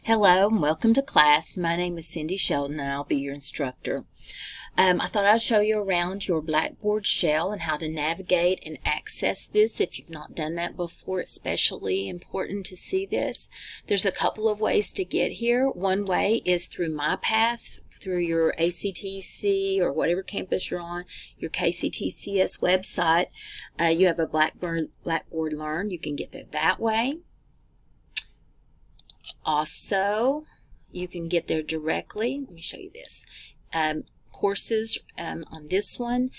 Hello and welcome to class. My name is Cindy Sheldon and I'll be your instructor. I thought I'd show you around your Blackboard Shell and how to navigate and access this if you've not done that before. It's especially important to see this. There's a couple of ways to get here. One way is through MyPath, through your ACTC or whatever campus you're on, your KCTCS website. You have a Blackboard Learn. You can get there that way. Also, you can get there directly. Let me show you this. Courses on this one,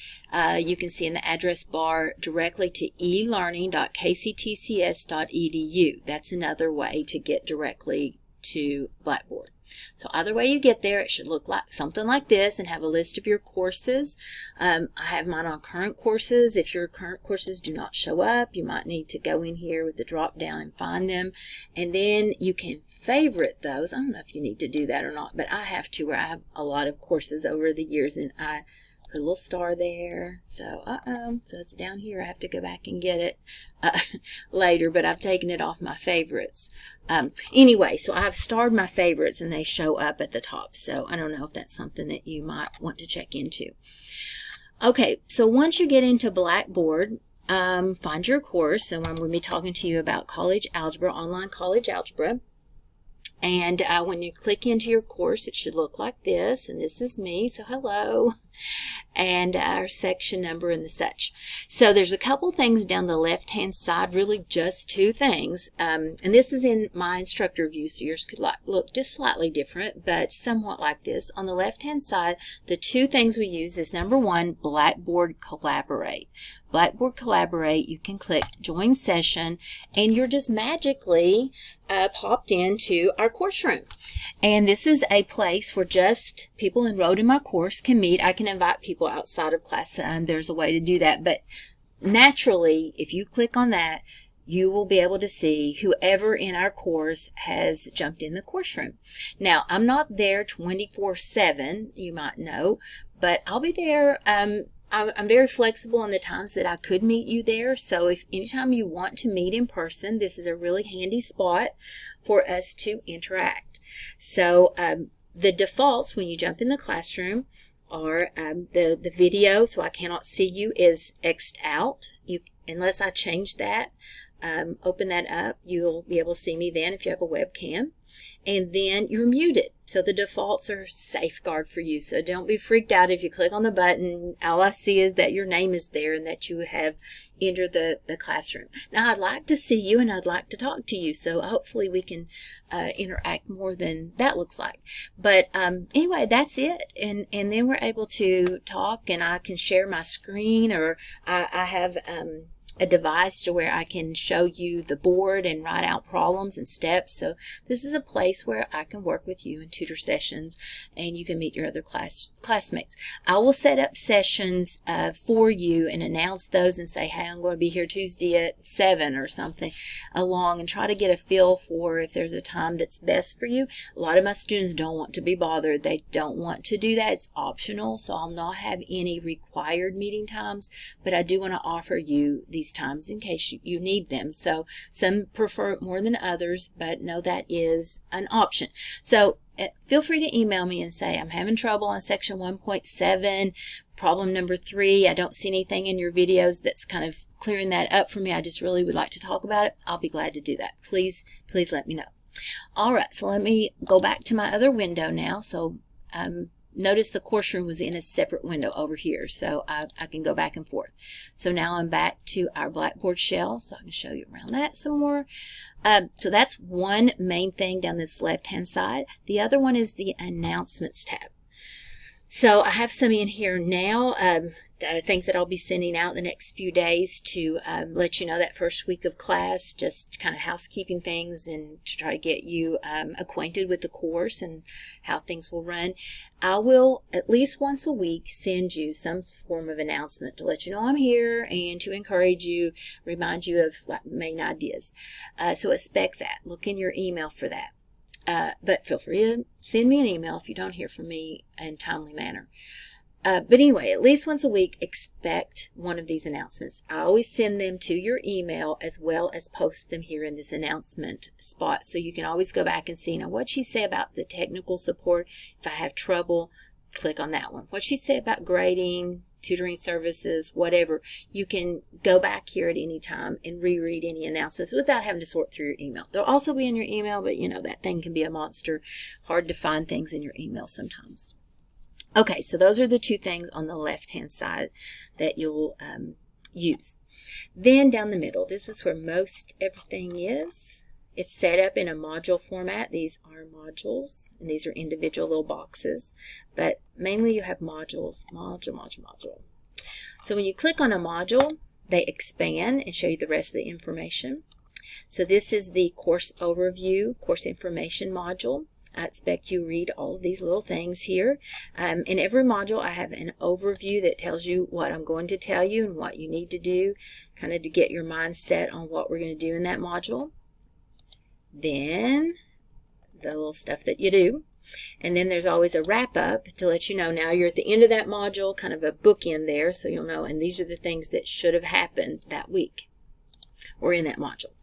you can see in the address bar directly to elearning.kctcs.edu. That's another way to get directly to Blackboard. So either way you get there, it should look like something like this and have a list of your courses. I have mine on current courses. If your current courses do not show up, you might need to go in here with the drop down and find them. And then you can favorite those. I don't know if you need to do that or not, but I have to, where I have a lot of courses over the years and I put a little star there. So, so it's down here. I have to go back and get it later, but I've taken it off my favorites. Anyway, so I've starred my favorites and they show up at the top. So I don't know if that's something that you might want to check into. Okay, so once you get into Blackboard, find your course, and I'm going to be talking to you about college algebra, online college algebra. And when you click into your course, it should look like this, and this is me, so hello, and our section number and the such. So there's a couple things down the left-hand side, really just two things, and this is in my instructor view, so yours could look just slightly different, but somewhat like this. On the left-hand side, the two things we use is number one, Blackboard Collaborate. Blackboard Collaborate, you can click Join Session, and you're just magically popped into our course room. And this is a place where just people enrolled in my course can meet. I can invite people outside of class. There's a way to do that, but naturally, if you click on that, you will be able to see whoever in our course has jumped in the course room. Now, I'm not there 24/7, you might know, but I'll be there. I'm very flexible in the times that I could meet you there. So if anytime you want to meet in person, this is a really handy spot for us to interact. So the defaults when you jump in the classroom are the video, so I cannot see you, is X'd out. Unless I change that, open that up, you'll be able to see me then if you have a webcam. And then you're muted. So the defaults are safeguard for you. So don't be freaked out if you click on the button. All I see is that your name is there and that you have entered the classroom. Now I'd like to see you and I'd like to talk to you. So hopefully we can interact more than that looks like. But anyway, that's it. And then we're able to talk, and I can share my screen, or I have a device to where I can show you the board and write out problems and steps. So this is a place where I can work with you in tutor sessions, and you can meet your other classmates. I will set up sessions for you and announce those and say, hey, I'm going to be here Tuesday at 7 or something along, and try to get a feel for if there's a time that's best for you. A lot of my students don't want to be bothered. They don't want to do that. It's optional, so I'll not have any required meeting times, but I do want to offer you these times in case you need them. So some prefer it more than others, but no, that is an option. So feel free to email me and say, I'm having trouble on section 1.7, problem number 3. I don't see anything in your videos that's kind of clearing that up for me. I just really would like to talk about it. I'll be glad to do that. Please let me know. All right, so let me go back to my other window now. So notice the course room was in a separate window over here, so I can go back and forth. So now I'm back to our Blackboard Shell, so I can show you around that some more. So that's one main thing down this left-hand side. The other one is the Announcements tab. So I have some in here now, things that I'll be sending out in the next few days to let you know that first week of class, just kind of housekeeping things and to try to get you acquainted with the course and how things will run. I will at least once a week send you some form of announcement to let you know I'm here and to encourage you, remind you of main ideas. So expect that. Look in your email for that. But feel free to send me an email if you don't hear from me in a timely manner. But anyway, at least once a week, expect one of these announcements. I always send them to your email as well as post them here in this announcement spot. So you can always go back and see, now what she say about the technical support. If I have trouble, click on that one. What she say about grading, tutoring services, whatever. You can go back here at any time and reread any announcements without having to sort through your email. They'll also be in your email, but you know, that thing can be a monster. Hard to find things in your email sometimes. Okay, so those are the two things on the left-hand side that you'll use. Then down the middle, this is where most everything is. It's set up in a module format. These are modules, and these are individual little boxes. But mainly you have modules, module. So when you click on a module, they expand and show you the rest of the information. So this is the course overview, course information module. I expect you read all of these little things here. In every module, I have an overview that tells you what I'm going to tell you and what you need to do, kind of to get your mind set on what we're going to do in that module. Then the little stuff that you do. And then there's always a wrap-up to let you know now you're at the end of that module, kind of a bookend there, so you'll know, and these are the things that should have happened that week or in that module.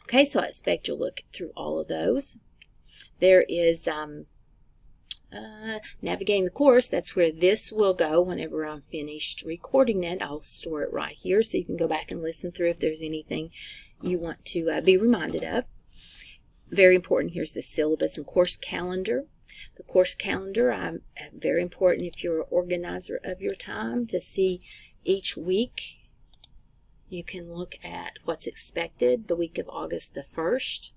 Okay, so I expect you'll look through all of those. There is navigating the course. That's where this will go whenever I'm finished recording it. I'll store it right here so you can go back and listen through if there's anything you want to be reminded of. Very important, here's the syllabus and course calendar. The course calendar, very important if you're an organizer of your time to see each week. You can look at what's expected the week of August the 1st.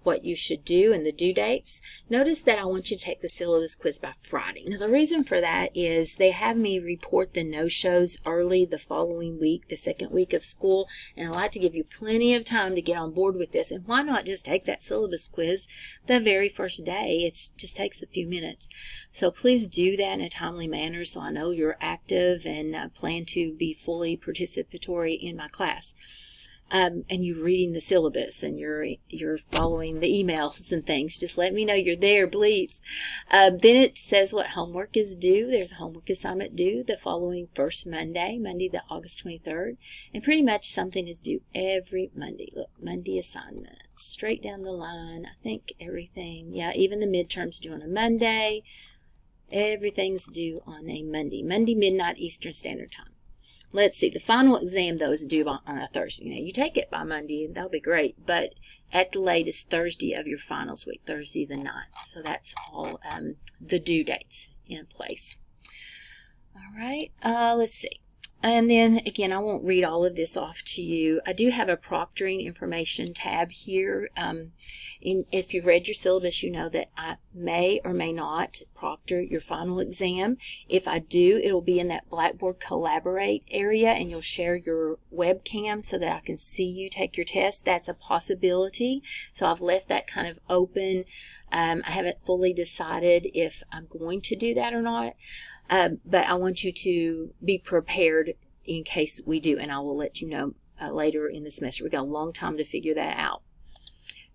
What you should do and the due dates. Notice that I want you to take the syllabus quiz by Friday. Now the reason for that is they have me report the no-shows early the following week, the second week of school, and I like to give you plenty of time to get on board with this. And why not just take that syllabus quiz the very first day? It just takes a few minutes. So please do that in a timely manner so I know you're active and plan to be fully participatory in my class. And you're reading the syllabus and you're following the emails and things. Just let me know you're there, please. Then it says what homework is due. There's a homework assignment due the following first Monday the August 23rd. And pretty much something is due every Monday. Look, Monday assignments, straight down the line. I think everything, yeah, even the midterms due on a Monday. Everything's due on a Monday midnight Eastern Standard Time. Let's see, the final exam, though, is due on a Thursday. Now, you take it by Monday, that'll be great, but at the latest Thursday of your finals week, Thursday the 9th. So that's all the due dates in place. All right, let's see. And then, again, I won't read all of this off to you. I do have a proctoring information tab here. If you've read your syllabus, you know that I may or may not proctor your final exam. If I do, it'll be in that Blackboard Collaborate area, and you'll share your webcam so that I can see you take your test. That's a possibility. So I've left that kind of open. I haven't fully decided if I'm going to do that or not. But I want you to be prepared in case we do, and I will let you know later in the semester. We've got a long time to figure that out.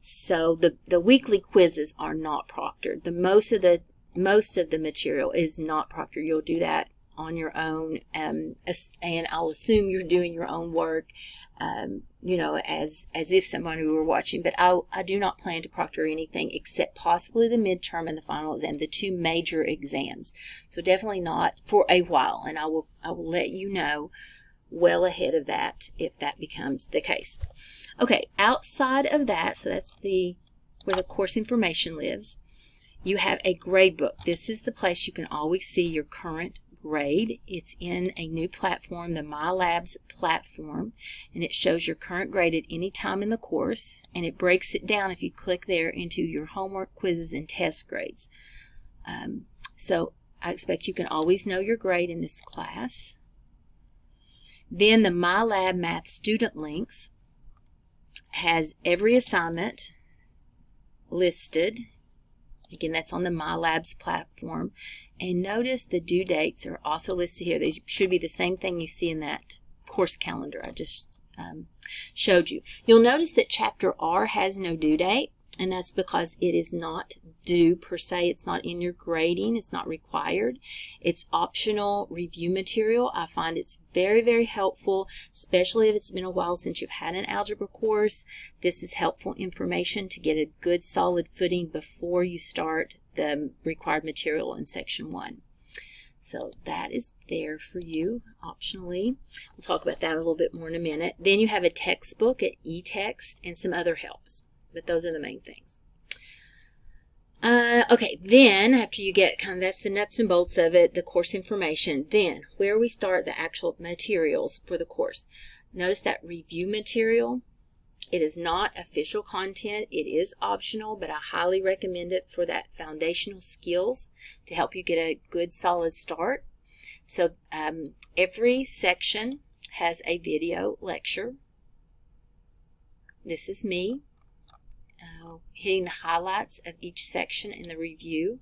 So the weekly quizzes are not proctored. Most of the material is not proctored. You'll do that on your own, and I'll assume you're doing your own work, you know, as if somebody were watching. But I do not plan to proctor anything except possibly the midterm and the final exam, the two major exams. So definitely not for a while, and I will let you know well ahead of that if that becomes the case. Okay, outside of that, so that's where the course information lives. You have a gradebook. This is the place you can always see your current grade. It's in a new platform, the MyLab's platform, and it shows your current grade at any time in the course, and it breaks it down, if you click there, into your homework, quizzes, and test grades. So I expect you can always know your grade in this class. Then the MyLab Math Student Links has every assignment listed. Again, that's on the MyLab's platform. And notice the due dates are also listed here. They should be the same thing you see in that course calendar I just showed you. You'll notice that Chapter R has no due date. And that's because it is not due per se. It's not in your grading. It's not required. It's optional review material. I find it's very, very helpful, especially if it's been a while since you've had an algebra course. This is helpful information to get a good solid footing before you start the required material in section 1. So that is there for you optionally. We'll talk about that a little bit more in a minute. Then you have a textbook, an e-text, and some other helps. But those are the main things. Okay, then after you get that's the nuts and bolts of it, the course information, then where we start the actual materials for the course. Notice that review material. It is not official content. It is optional, but I highly recommend it for that foundational skills to help you get a good solid start. So every section has a video lecture. This is me hitting the highlights of each section in the review.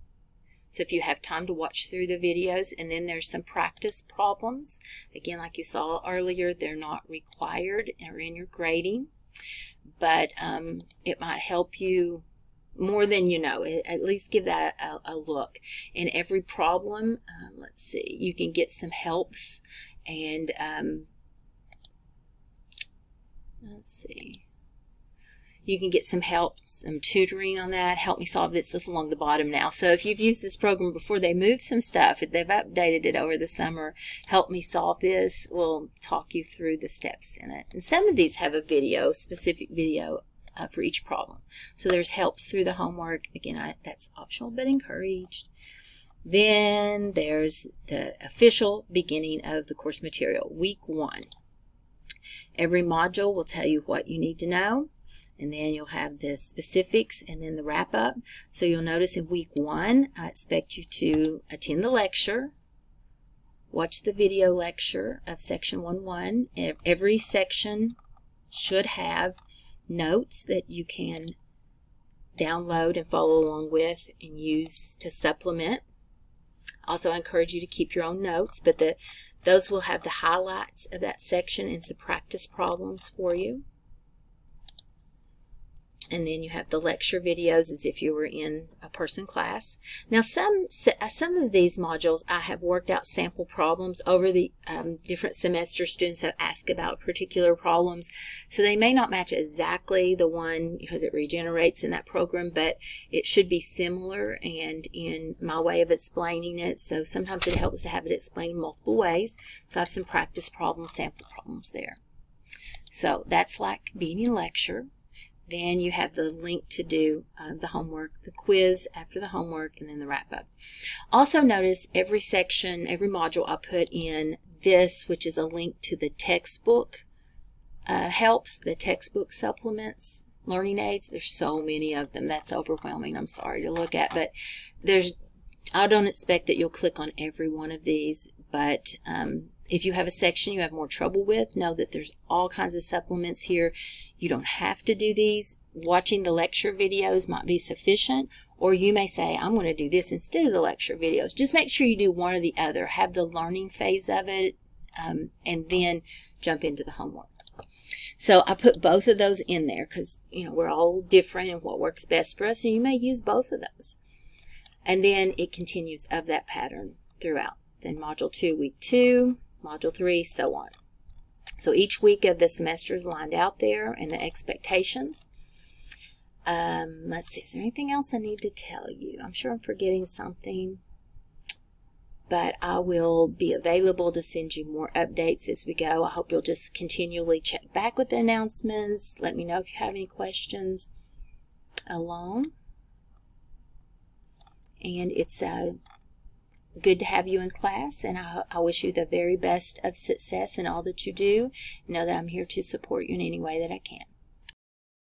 So if you have time to watch through the videos, and then there's some practice problems. Again, like you saw earlier, they're not required or in your grading, but it might help you more than you know. At least give that a look. In every problem, let's see, you can get some helps, and let's see. You can get some help, some tutoring on that. Help me solve this. This along the bottom now. So if you've used this program before, they moved some stuff. If they've updated it over the summer, help me solve this. We'll talk you through the steps in it. And some of these have a video, specific video for each problem. So there's helps through the homework. Again, that's optional but encouraged. Then there's the official beginning of the course material, week 1. Every module will tell you what you need to know. And then you'll have the specifics and then the wrap-up. So you'll notice in week 1, I expect you to attend the lecture, watch the video lecture of section 1.1. Every section should have notes that you can download and follow along with and use to supplement. Also, I encourage you to keep your own notes, but those will have the highlights of that section and some practice problems for you. And then you have the lecture videos as if you were in a person class. Now some of these modules I have worked out sample problems over the different semesters. Students have asked about particular problems, so they may not match exactly the one because it regenerates in that program, but it should be similar and in my way of explaining it. So sometimes it helps to have it explained in multiple ways. So I have some practice problems, sample problems there. So that's like being in lecture. Then you have the link to do the homework, the quiz after the homework, and then the wrap-up. Also notice every section, every module I put in this, which is a link to the textbook helps, the textbook supplements, learning aids. There's so many of them. That's overwhelming. I'm sorry to look at, but I don't expect that you'll click on every one of these, but if you have a section you have more trouble with, know that there's all kinds of supplements here. You don't have to do these. Watching the lecture videos might be sufficient, or you may say, I'm going to do this instead of the lecture videos. Just make sure you do one or the other. Have the learning phase of it, and then jump into the homework. So I put both of those in there because, we're all different and what works best for us, and you may use both of those. And then it continues of that pattern throughout. Then Module 2, Week 2, Module 3, so on. So each week of the semester is lined out there and the expectations. Let's see, is there anything else I need to tell you? I'm sure I'm forgetting something, but I will be available to send you more updates as we go. I hope you'll just continually check back with the announcements. Let me know if you have any questions along. And it's good to have you in class, and I wish you the very best of success in all that you do. Know that I'm here to support you in any way that I can.